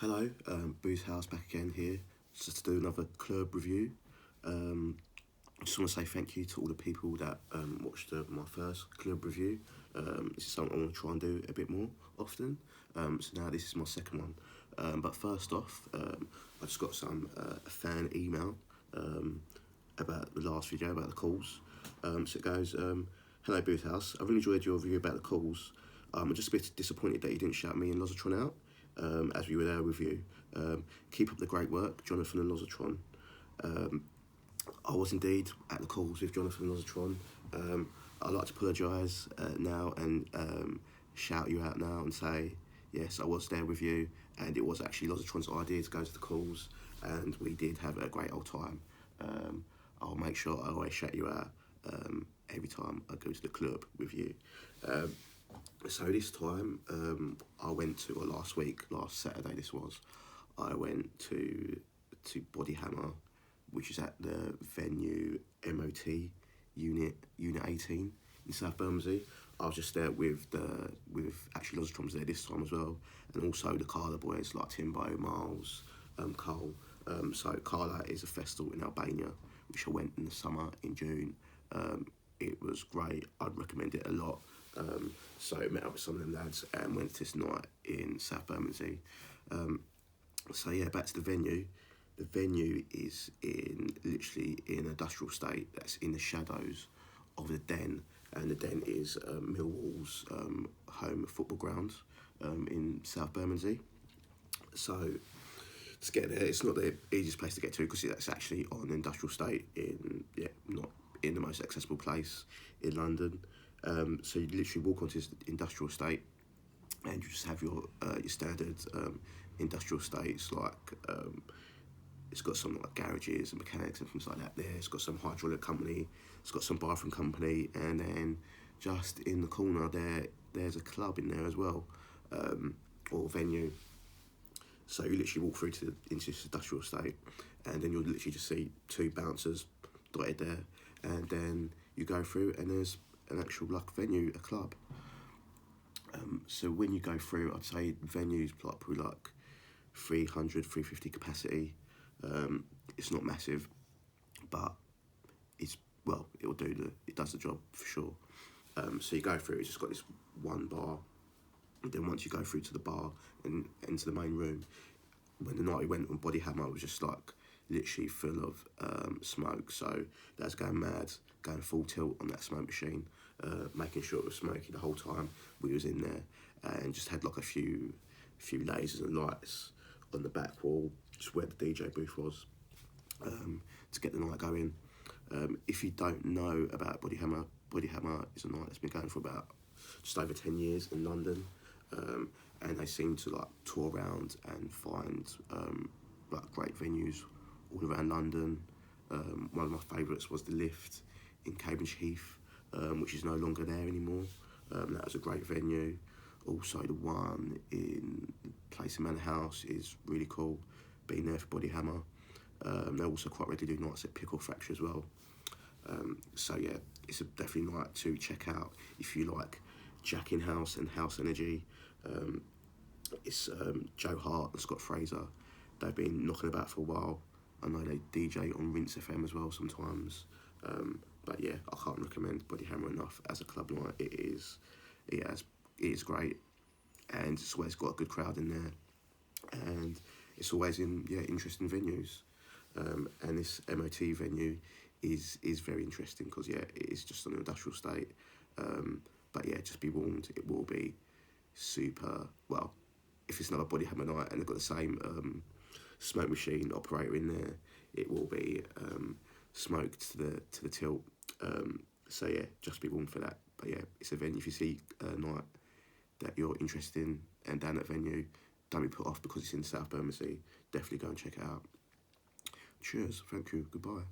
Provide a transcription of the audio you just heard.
Hello, Booze House back again here, just to do another club review. I just want to say thank you to all the people that watched my first club review. This is something I want to try and do a bit more often. So now this is my second one. But first off, I just got some fan email about the last video about the calls. So it goes, hello Booth House, I really enjoyed your review about the calls. I'm just a bit disappointed that you didn't shout me and Lozatron out as we were there with you. Keep up the great work, Jonathan and Lozatron. I was indeed at the calls with Jonathan and Lozatron. I'd like to apologise now and shout you out now and say, yes, I was there with you, and it was actually Lozatron's idea to go to the calls, and we did have a great old time. I'll make sure I always shout you out every time I go to the club with you. So this time, I went to, or last Saturday this was, I went to Body Hammer, which is at the venue MOT Unit 18 in South Bermondsey. I was just there with actually Lozatron's there this time as well, and also the Carla boys like Timbo, Miles, Cole. So Carla is a festival in Albania, which I went in the summer in June. It was great. I'd recommend it a lot. So I met up with some of them lads and went to this night in South Bermondsey. So yeah, back to the venue. The venue is literally in an industrial estate that's in the shadows of the Den, and the Den is Millwall's home football ground in South Bermondsey. So to get there, it's not the easiest place to get to because it's actually on an industrial estate not in the most accessible place in London. So you literally walk onto this industrial estate, and you just have your standard industrial estates like it's got some like garages and mechanics and things like that there. It's got some hydraulic company, it's got some bathroom company, and then just in the corner there's a club in there as well, or venue. So you literally walk through into this industrial estate, and then you'll literally just see two bouncers dotted there, and then you go through and there's an actual like venue, a club. So when you go through, I'd say venues like probably like 300, 350 capacity. It's not massive, but it does the job for sure. So you go through, it's just got this one bar. And then once you go through to the bar and into the main room, when the night we went on Body Hammer, it was just like literally full of smoke. So that's going mad, going full tilt on that smoke machine, making sure it was smoky the whole time we was in there, and just had like a few lasers and lights on the back wall, just where the DJ booth was, to get the night going. If you don't know about Body Hammer is a night that's been going for about just over 10 years in London, and they seem to like tour around and find like great venues all around London. One of my favourites was the Lift in Cambridge Heath, which is no longer there anymore. That was a great venue. Also the one in Place in Manor House is really cool, being there for Body Hammer. They also quite regularly do nights at Pickle Factory as well. So yeah, it's definitely a night to check out if you like Jack in House and House Energy. It's Joe Hart and Scott Fraser. They've been knocking about for a while. I know they DJ on Rinse FM as well sometimes. But yeah, I can't recommend Body Hammer enough as a club night. It is great, and it's always got a good crowd in there, and it's always in interesting venues. And this MOT venue is very interesting because it is just on an industrial estate. But yeah, just be warned, it will be super, well, if it's not a Body Hammer night and they've got the same smoke machine operator in there, it will be smoked to the tilt. So yeah, just be warned for that. But yeah, it's a venue. If you see a night that you're interested in and down that venue, don't be put off because it's in South Bermondsey. Definitely go and check it out. Cheers, thank you, goodbye.